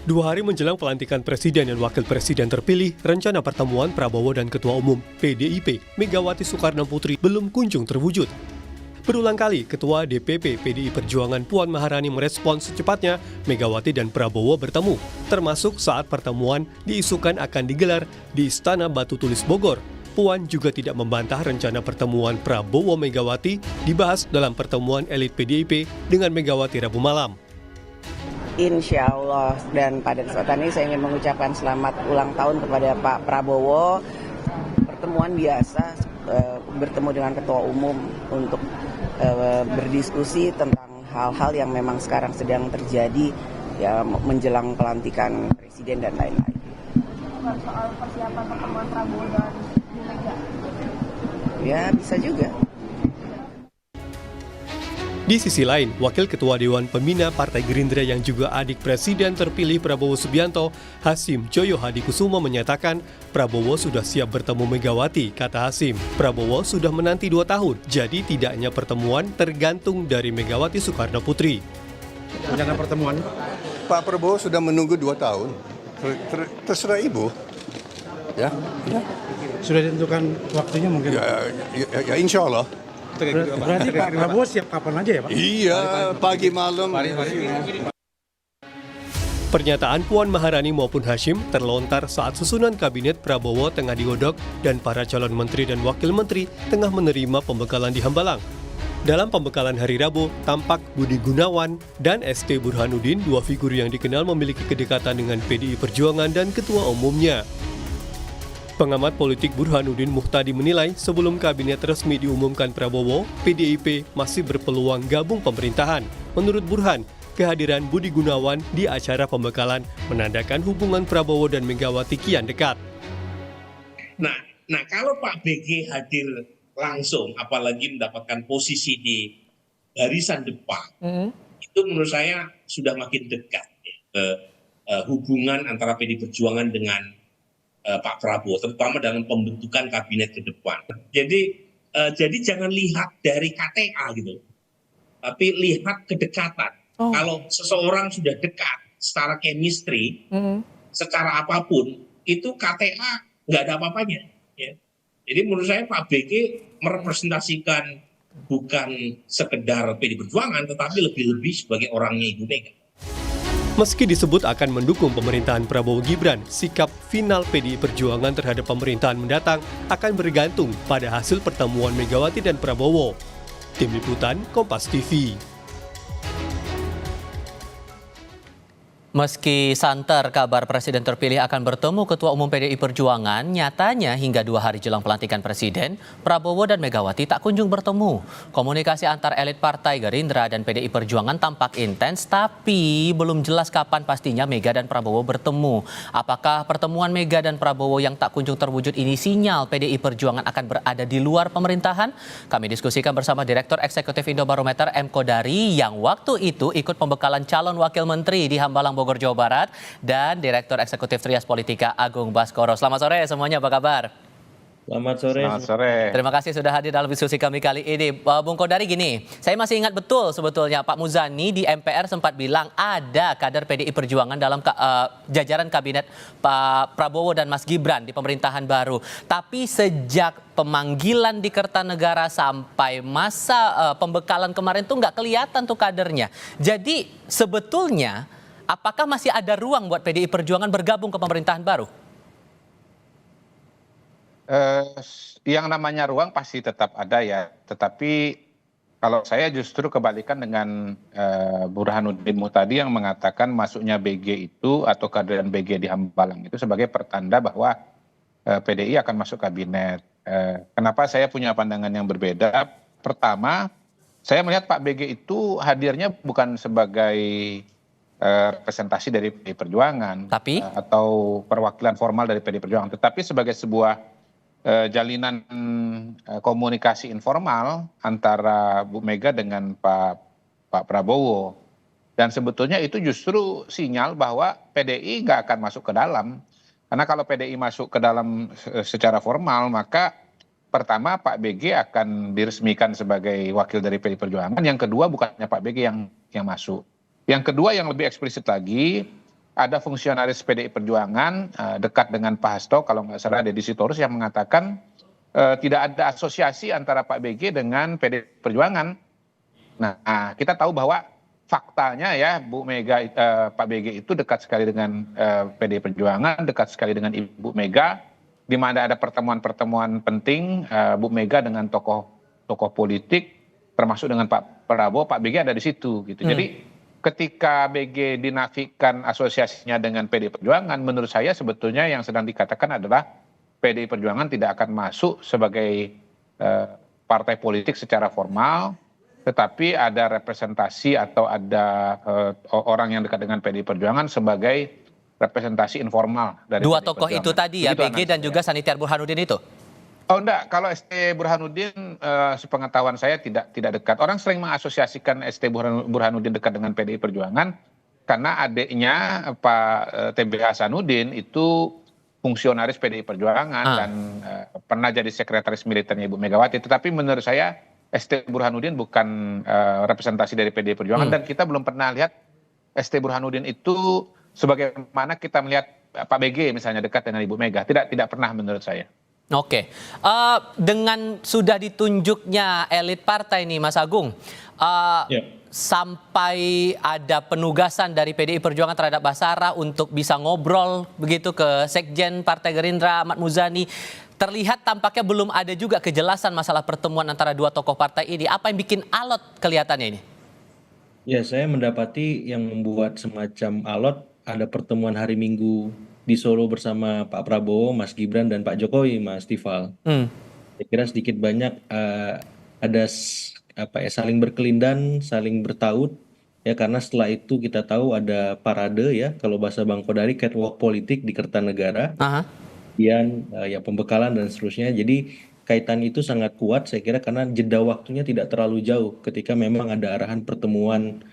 2 hari menjelang pelantikan Presiden dan Wakil Presiden terpilih, rencana pertemuan Prabowo dan Ketua Umum PDIP, Megawati Soekarno Putri, belum kunjung terwujud. Berulang kali, Ketua DPP PDI Perjuangan Puan Maharani merespons secepatnya Megawati dan Prabowo bertemu, termasuk saat pertemuan diisukan akan digelar di Istana Batu Tulis Bogor. Puan juga tidak membantah rencana pertemuan Prabowo Megawati dibahas dalam pertemuan elit PDIP dengan Megawati Rabu malam. Insya Allah, dan pada kesempatan ini saya ingin mengucapkan selamat ulang tahun kepada Pak Prabowo. Pertemuan biasa, bertemu dengan Ketua Umum untuk berdiskusi tentang hal-hal yang memang sekarang sedang terjadi, ya, menjelang pelantikan Presiden dan lain-lain. Soal persiapan pertemuan Prabowo dan Bu Mega? Ya, bisa juga. Di sisi lain, Wakil Ketua Dewan Pembina Partai Gerindra yang juga adik Presiden terpilih Prabowo Subianto, Hasyim Joyo Hadikusumo menyatakan Prabowo sudah siap bertemu Megawati, kata Hasyim. Prabowo sudah menanti 2 tahun, jadi tidaknya pertemuan tergantung dari Megawati Soekarno Putri. Rencana pertemuan? Pak Prabowo sudah menunggu 2 tahun, terserah Ibu. Ya. Sudah ditentukan waktunya mungkin? Ya insya Allah. Berarti Pak Prabowo siap kapan aja ya Pak? Iya, pagi malam. Pernyataan Puan Maharani maupun Hasyim terlontar saat susunan kabinet Prabowo tengah digodok dan para calon menteri dan wakil menteri tengah menerima pembekalan di Hambalang. Dalam pembekalan hari Rabu, tampak Budi Gunawan dan ST Burhanuddin, 2 figur yang dikenal memiliki kedekatan dengan PDI Perjuangan dan ketua umumnya. Pengamat politik Burhanuddin Muhtadi menilai sebelum kabinet resmi diumumkan Prabowo, PDIP masih berpeluang gabung pemerintahan. Menurut Burhan, kehadiran Budi Gunawan di acara pembekalan menandakan hubungan Prabowo dan Megawati kian dekat. Nah kalau Pak BG hadir langsung, apalagi mendapatkan posisi di barisan depan, itu menurut saya sudah makin dekat hubungan antara PDI Perjuangan dengan Pak Prabowo, terutama dalam pembentukan kabinet ke depan. Jadi jangan lihat dari KTA gitu, tapi lihat kedekatan. Kalau seseorang sudah dekat secara chemistry, secara apapun, itu KTA nggak ada apa-apanya. Ya. Jadi menurut saya Pak BG merepresentasikan bukan sekedar PDI Perjuangan, tetapi lebih-lebih sebagai orangnya Ibu Mega. Meski disebut akan mendukung pemerintahan Prabowo Gibran, sikap final PDI Perjuangan terhadap pemerintahan mendatang akan bergantung pada hasil pertemuan Megawati dan Prabowo. Tim Liputan Kompas TV. Meski santer kabar Presiden terpilih akan bertemu Ketua Umum PDI Perjuangan, nyatanya hingga 2 hari jelang pelantikan Presiden, Prabowo dan Megawati tak kunjung bertemu. Komunikasi antar elit Partai Gerindra dan PDI Perjuangan tampak intens, tapi belum jelas kapan pastinya Mega dan Prabowo bertemu. Apakah pertemuan Mega dan Prabowo yang tak kunjung terwujud ini sinyal PDI Perjuangan akan berada di luar pemerintahan? Kami diskusikan bersama Direktur Eksekutif Indobarometer M. Kodari yang waktu itu ikut pembekalan calon wakil menteri di Hambalang Bogor, Jawa Barat, dan Direktur Eksekutif Trias Politika Agung Baskoro. Selamat sore semuanya, apa kabar? Selamat sore. Selamat sore. Terima kasih sudah hadir dalam diskusi kami kali ini. Bung Kodari, gini, saya masih ingat betul sebetulnya Pak Muzani di MPR sempat bilang ada kader PDI Perjuangan dalam jajaran kabinet Pak Prabowo dan Mas Gibran di pemerintahan baru. Tapi sejak pemanggilan di Kertanegara sampai masa pembekalan kemarin tuh nggak kelihatan tuh kadernya. Jadi sebetulnya apakah masih ada ruang buat PDI Perjuangan bergabung ke pemerintahan baru? Yang namanya ruang pasti tetap ada ya. Tetapi kalau saya justru kebalikan dengan Burhanuddin Muhtadi yang mengatakan masuknya BG itu atau kehadiran BG di Hambalang itu sebagai pertanda bahwa PDI akan masuk kabinet. Kenapa saya punya pandangan yang berbeda? Pertama, saya melihat Pak BG itu hadirnya bukan sebagai representasi dari PDI Perjuangan atau perwakilan formal dari PDI Perjuangan, tetapi sebagai sebuah jalinan komunikasi informal antara Bu Mega dengan Pak Prabowo. Dan sebetulnya itu justru sinyal bahwa PDI nggak akan masuk ke dalam. Karena kalau PDI masuk ke dalam secara formal, maka pertama Pak BG akan diresmikan sebagai wakil dari PDI Perjuangan. Yang kedua bukannya Pak BG yang masuk. Yang kedua yang lebih eksplisit lagi, ada fungsionaris PDI Perjuangan dekat dengan Pak Hasto, kalau nggak salah Deddy Sitorus, yang mengatakan tidak ada asosiasi antara Pak BG dengan PDI Perjuangan. Nah, kita tahu bahwa faktanya ya Bu Mega, Pak BG itu dekat sekali dengan PDI Perjuangan, dekat sekali dengan Ibu Mega, di mana ada pertemuan-pertemuan penting Bu Mega dengan tokoh politik, termasuk dengan Pak Prabowo, Pak BG ada di situ gitu. Jadi ketika BG dinafikan asosiasinya dengan PDI Perjuangan, menurut saya sebetulnya yang sedang dikatakan adalah PDI Perjuangan tidak akan masuk sebagai partai politik secara formal, tetapi ada representasi atau ada orang yang dekat dengan PDI Perjuangan sebagai representasi informal dari Dua PDI tokoh Perjuangan. itu tadi ya, Begitu BG dan analisa juga saya. Sanitiar Burhanuddin itu? Oh enggak, kalau ST Burhanuddin sepengetahuan saya tidak dekat. Orang sering mengasosiasikan ST Burhanuddin dekat dengan PDI Perjuangan karena adiknya Pak TB Hasanuddin itu fungsionaris PDI Perjuangan dan pernah jadi sekretaris militernya Ibu Megawati. Tetapi menurut saya ST Burhanuddin bukan representasi dari PDI Perjuangan dan kita belum pernah lihat ST Burhanuddin itu sebagaimana kita melihat Pak BG misalnya dekat dengan Ibu Mega. Tidak pernah menurut saya. Oke, dengan sudah ditunjuknya elit partai nih Mas Agung, sampai ada penugasan dari PDI Perjuangan terhadap Basara untuk bisa ngobrol begitu ke Sekjen Partai Gerindra Ahmad Muzani, terlihat tampaknya belum ada juga kejelasan masalah pertemuan antara dua tokoh partai ini. Apa yang bikin alot kelihatannya ini? Ya, saya mendapati yang membuat semacam alot ada pertemuan hari Minggu di Solo bersama Pak Prabowo, Mas Gibran, dan Pak Jokowi, Mas Tifal. Saya kira sedikit banyak ada saling berkelindan, saling bertaut, ya karena setelah itu kita tahu ada parade ya, kalau bahasa Bang Kodari catwalk politik di Kertanegara, kemudian ya pembekalan dan seterusnya. Jadi kaitan itu sangat kuat saya kira karena jeda waktunya tidak terlalu jauh ketika memang ada arahan pertemuan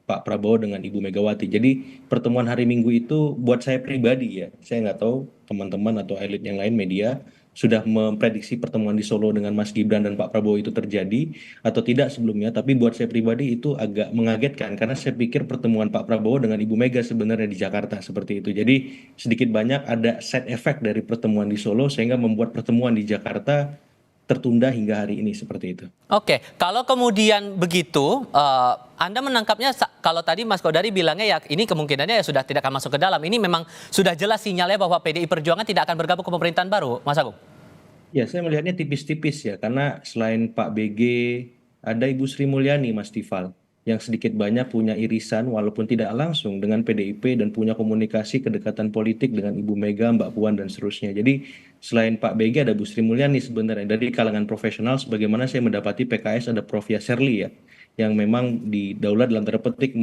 Pak Prabowo dengan Ibu Megawati. Jadi pertemuan hari Minggu itu buat saya pribadi ya, saya nggak tahu teman-teman atau elit yang lain media sudah memprediksi pertemuan di Solo dengan Mas Gibran dan Pak Prabowo itu terjadi atau tidak sebelumnya, tapi buat saya pribadi itu agak mengagetkan karena saya pikir pertemuan Pak Prabowo dengan Ibu Mega sebenarnya di Jakarta seperti itu. Jadi sedikit banyak ada side effect dari pertemuan di Solo sehingga membuat pertemuan di Jakarta tertunda hingga hari ini seperti itu. Oke, kalau kemudian begitu, Anda menangkapnya kalau tadi Mas Kodari bilangnya ya ini kemungkinannya ya sudah tidak akan masuk ke dalam. Ini memang sudah jelas sinyalnya bahwa PDI Perjuangan tidak akan bergabung ke pemerintahan baru, Mas Agung? Ya, saya melihatnya tipis-tipis ya, karena selain Pak BG, ada Ibu Sri Mulyani, Mas Tifal, yang sedikit banyak punya irisan walaupun tidak langsung dengan PDIP dan punya komunikasi kedekatan politik dengan Ibu Mega, Mbak Puan, dan seterusnya. Jadi selain Pak BG ada Bu Sri Mulyani sebenarnya. Dari kalangan profesional sebagaimana saya mendapati PKS ada Prof. Yasserli ya, yang memang didaulat dalam tanda petik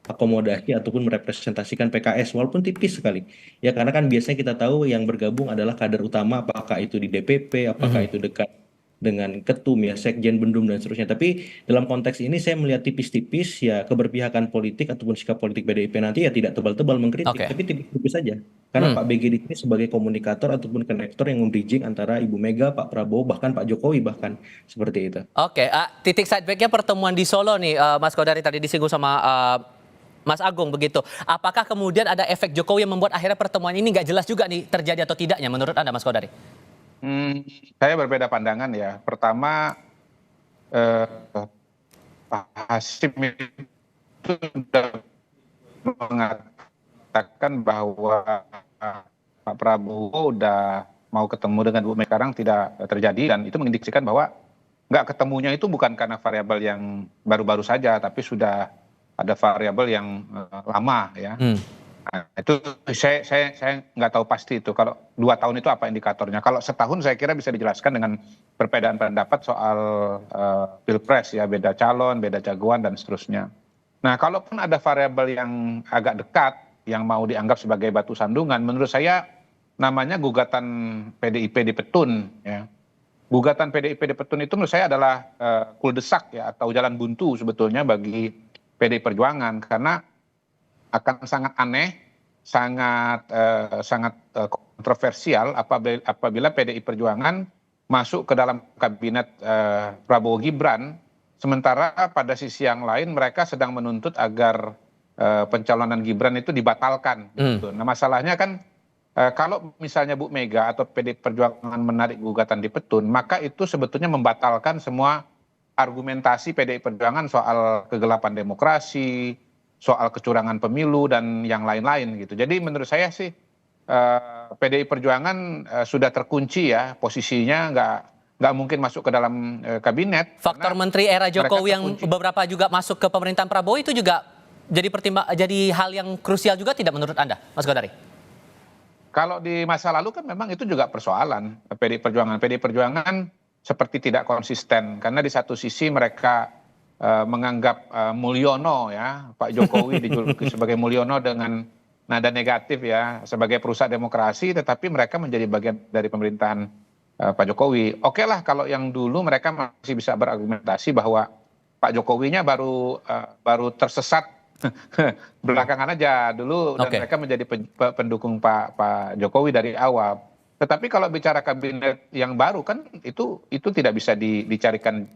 akomodasi ataupun merepresentasikan PKS walaupun tipis sekali ya, karena kan biasanya kita tahu yang bergabung adalah kader utama, apakah itu di DPP, apakah itu dekat dengan ketum ya, sekjen, bendum, dan seterusnya. Tapi dalam konteks ini saya melihat tipis-tipis ya, keberpihakan politik ataupun sikap politik PDIP nanti ya tidak tebal-tebal mengkritik, tapi tipis-tipis saja. Karena Pak BG di sini sebagai komunikator ataupun konektor yang membridging antara Ibu Mega, Pak Prabowo, bahkan Pak Jokowi bahkan seperti itu. Oke, titik sidebacknya pertemuan di Solo nih, Mas Kodari tadi disinggung sama Mas Agung begitu. Apakah kemudian ada efek Jokowi yang membuat akhirnya pertemuan ini nggak jelas juga nih terjadi atau tidaknya menurut Anda, Mas Kodari? Saya berbeda pandangan ya. Pertama, Pak Hasim itu sudah mengatakan bahwa Pak Prabowo udah mau ketemu dengan Bu Mega, sekarang tidak terjadi, dan itu mengindikasikan bahwa nggak ketemunya itu bukan karena variabel yang baru-baru saja, tapi sudah ada variabel yang lama ya. Nah, itu saya nggak tahu pasti itu. Kalau 2 tahun itu apa indikatornya? Kalau setahun saya kira bisa dijelaskan dengan perbedaan pendapat soal pilpres ya, beda calon, beda jagoan dan seterusnya. Nah, kalaupun ada variabel yang agak dekat yang mau dianggap sebagai batu sandungan, menurut saya namanya gugatan PDIP di Petun ya. Gugatan PDIP di Petun itu menurut saya adalah kuldesak ya, atau jalan buntu sebetulnya bagi PDI Perjuangan, karena akan sangat aneh, sangat kontroversial apabila PDI Perjuangan masuk ke dalam kabinet Prabowo Gibran, sementara pada sisi yang lain mereka sedang menuntut agar pencalonan Gibran itu dibatalkan. Gitu. Nah masalahnya kan kalau misalnya Bu Mega atau PDI Perjuangan menarik gugatan di Petun, maka itu sebetulnya membatalkan semua argumentasi PDI Perjuangan soal kegelapan demokrasi, soal kecurangan pemilu dan yang lain-lain gitu. Jadi menurut saya sih PDI Perjuangan sudah terkunci ya posisinya, nggak mungkin masuk ke dalam kabinet. Faktor menteri era Jokowi yang beberapa juga masuk ke pemerintahan Prabowo itu juga jadi hal yang krusial juga tidak menurut Anda, Mas Godari? Kalau di masa lalu kan memang itu juga persoalan PDI Perjuangan. PDI Perjuangan seperti tidak konsisten karena di satu sisi mereka menganggap Mulyono ya, Pak Jokowi dijuluki sebagai Mulyono dengan nada negatif ya, sebagai perusak demokrasi, tetapi mereka menjadi bagian dari pemerintahan Pak Jokowi. Oke lah kalau yang dulu mereka masih bisa berargumentasi bahwa Pak Jokowinya baru tersesat belakangan aja dulu dan mereka menjadi pendukung Pak Jokowi dari awal. Tetapi kalau bicara kabinet yang baru kan itu tidak bisa dicarikan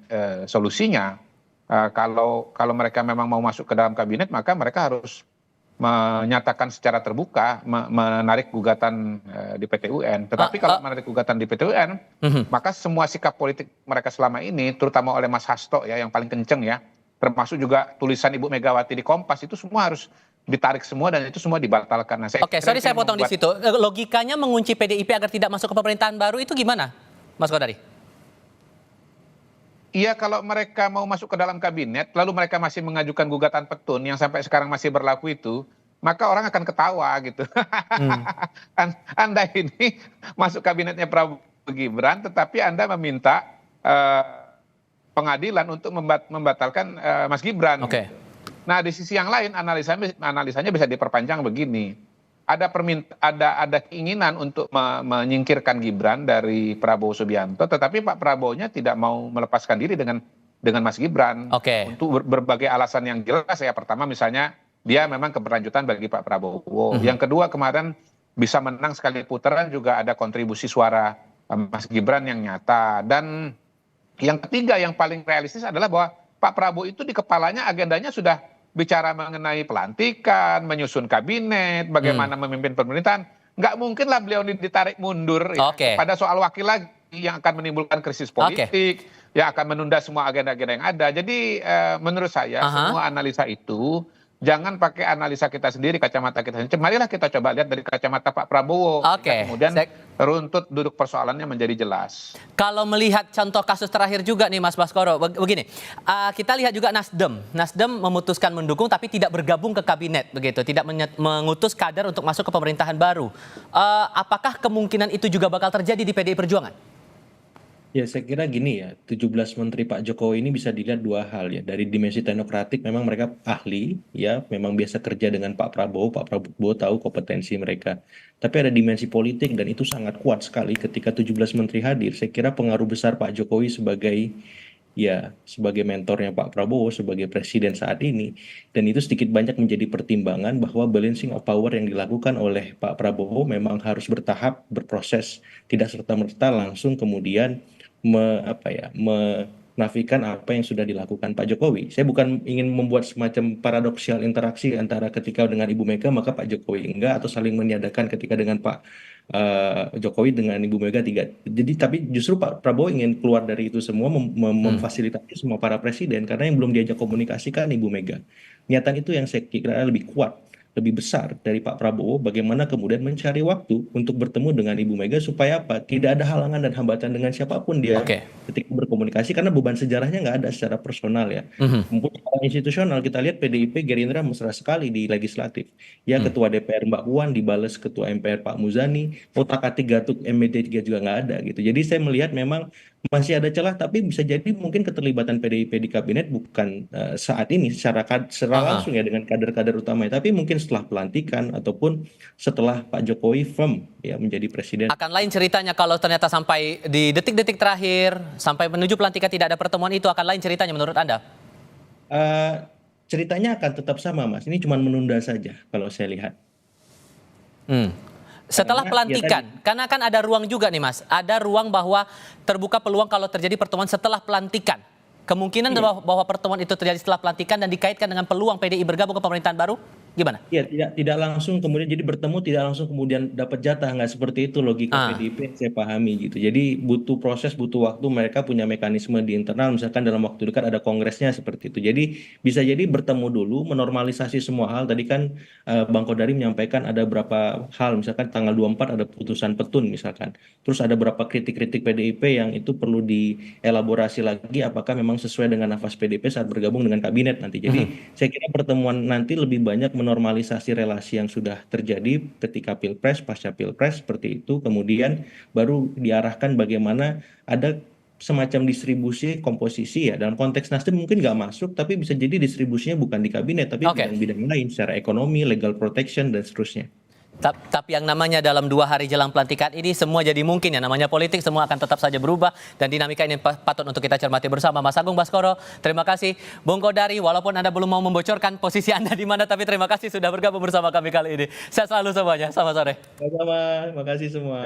solusinya. Kalau mereka memang mau masuk ke dalam kabinet maka mereka harus menyatakan secara terbuka menarik gugatan di PT UN. Tetapi kalau menarik gugatan di PT UN, maka semua sikap politik mereka selama ini, terutama oleh Mas Hasto ya yang paling kenceng ya, termasuk juga tulisan Ibu Megawati di Kompas itu semua harus ditarik semua dan itu semua dibatalkan. Nah, Oke, sorry saya potong di situ. Logikanya mengunci PDIP agar tidak masuk ke pemerintahan baru itu gimana, Mas Godari? Iya, kalau mereka mau masuk ke dalam kabinet, lalu mereka masih mengajukan gugatan Petun yang sampai sekarang masih berlaku itu, maka orang akan ketawa gitu. Anda ini masuk kabinetnya Prabowo Gibran, tetapi Anda meminta pengadilan untuk membatalkan Mas Gibran. Oke. Nah di sisi yang lain analisanya bisa diperpanjang begini. Ada keinginan untuk menyingkirkan Gibran dari Prabowo Subianto, tetapi Pak Prabowo-nya tidak mau melepaskan diri dengan Mas Gibran. Untuk berbagai alasan yang jelas ya. Pertama misalnya dia memang keberlanjutan bagi Pak Prabowo. Yang kedua kemarin bisa menang sekali putaran juga ada kontribusi suara Mas Gibran yang nyata. Dan yang ketiga yang paling realistis adalah bahwa Pak Prabowo itu di kepalanya agendanya sudah bicara mengenai pelantikan, menyusun kabinet, bagaimana memimpin pemerintahan. Nggak mungkin lah beliau ditarik mundur ya, pada soal wakil lagi yang akan menimbulkan krisis politik, yang akan menunda semua agenda-agenda yang ada. Jadi menurut saya semua analisa itu jangan pakai analisa kita sendiri, kacamata kita sendiri. Marilah kita coba lihat dari kacamata Pak Prabowo. Kemudian runtut duduk persoalannya menjadi jelas. Kalau melihat contoh kasus terakhir juga nih Mas Baskoro, begini, kita lihat juga Nasdem memutuskan mendukung tapi tidak bergabung ke kabinet, begitu, tidak mengutus kader untuk masuk ke pemerintahan baru. Apakah kemungkinan itu juga bakal terjadi di PDI Perjuangan? Ya saya kira gini ya, 17 menteri Pak Jokowi ini bisa dilihat dua hal ya. Dari dimensi teknokratik memang mereka ahli ya, memang biasa kerja dengan Pak Prabowo tahu kompetensi mereka. Tapi ada dimensi politik dan itu sangat kuat sekali ketika 17 menteri hadir. Saya kira pengaruh besar Pak Jokowi sebagai mentornya Pak Prabowo sebagai presiden saat ini, dan itu sedikit banyak menjadi pertimbangan bahwa balancing of power yang dilakukan oleh Pak Prabowo memang harus bertahap, berproses, tidak serta-merta langsung kemudian menafikan apa yang sudah dilakukan Pak Jokowi. Saya bukan ingin membuat semacam paradoksial interaksi antara ketika dengan Ibu Mega maka Pak Jokowi enggak, atau saling meniadakan ketika dengan Pak Jokowi dengan Ibu Mega tidak. Jadi tapi justru Pak Prabowo ingin keluar dari itu semua, memfasilitasi semua para presiden karena yang belum diajak komunikasikan Ibu Mega. Niatan itu yang saya kira lebih kuat, lebih besar dari Pak Prabowo, bagaimana kemudian mencari waktu untuk bertemu dengan Ibu Mega supaya apa? Tidak ada halangan dan hambatan dengan siapapun dia ketika berkomunikasi, karena beban sejarahnya nggak ada secara personal ya. Institusional kita lihat PDIP Gerindra mesra sekali di legislatif. Ya Ketua DPR Mbak Puan dibales Ketua MPR Pak Muzani, otak-atik Gatuk MD3 juga nggak ada gitu. Jadi saya melihat memang masih ada celah, tapi bisa jadi mungkin keterlibatan PDIP di kabinet bukan saat ini secara langsung ya dengan kader-kader utamanya, tapi mungkin setelah pelantikan ataupun setelah Pak Jokowi firm ya menjadi presiden. Akan lain ceritanya kalau ternyata sampai di detik-detik terakhir sampai menuju pelantikan tidak ada pertemuan, itu akan lain ceritanya menurut Anda? Ceritanya akan tetap sama Mas, ini cuma menunda saja kalau saya lihat. Setelah pelantikan, karena kan ada ruang juga nih Mas, ada ruang bahwa terbuka peluang kalau terjadi pertemuan setelah pelantikan. Kemungkinan bahwa pertemuan itu terjadi setelah pelantikan dan dikaitkan dengan peluang PDI bergabung ke pemerintahan baru? Gimana? Iya, tidak langsung kemudian jadi bertemu tidak langsung kemudian dapat jatah, nggak seperti itu logika PDIP yang saya pahami gitu. Jadi butuh proses, butuh waktu, mereka punya mekanisme di internal, misalkan dalam waktu dekat ada kongresnya seperti itu. Jadi bisa jadi bertemu dulu, menormalisasi semua hal. Tadi kan Bang Kodari menyampaikan ada beberapa hal, misalkan tanggal 24 ada putusan petun misalkan. Terus ada beberapa kritik-kritik PDIP yang itu perlu dielaborasi lagi apakah memang sesuai dengan nafas PDIP saat bergabung dengan kabinet nanti. Jadi saya kira pertemuan nanti lebih banyak menormalisasi relasi yang sudah terjadi ketika Pilpres, pasca Pilpres seperti itu, kemudian baru diarahkan bagaimana ada semacam distribusi komposisi ya. Dalam konteks Nasdem mungkin nggak masuk, tapi bisa jadi distribusinya bukan di kabinet, tapi bidang-bidang lain secara ekonomi, legal protection, dan seterusnya. Tapi yang namanya dalam 2 hari jelang pelantikan ini semua jadi mungkin ya, namanya politik semua akan tetap saja berubah dan dinamika ini patut untuk kita cermati bersama. Mas Agung Baskoro, terima kasih. Bung Kodari, walaupun Anda belum mau membocorkan posisi Anda di mana, tapi terima kasih sudah bergabung bersama kami kali ini. Sehat selalu semuanya, selamat sore. Sama-sama, terima kasih semua.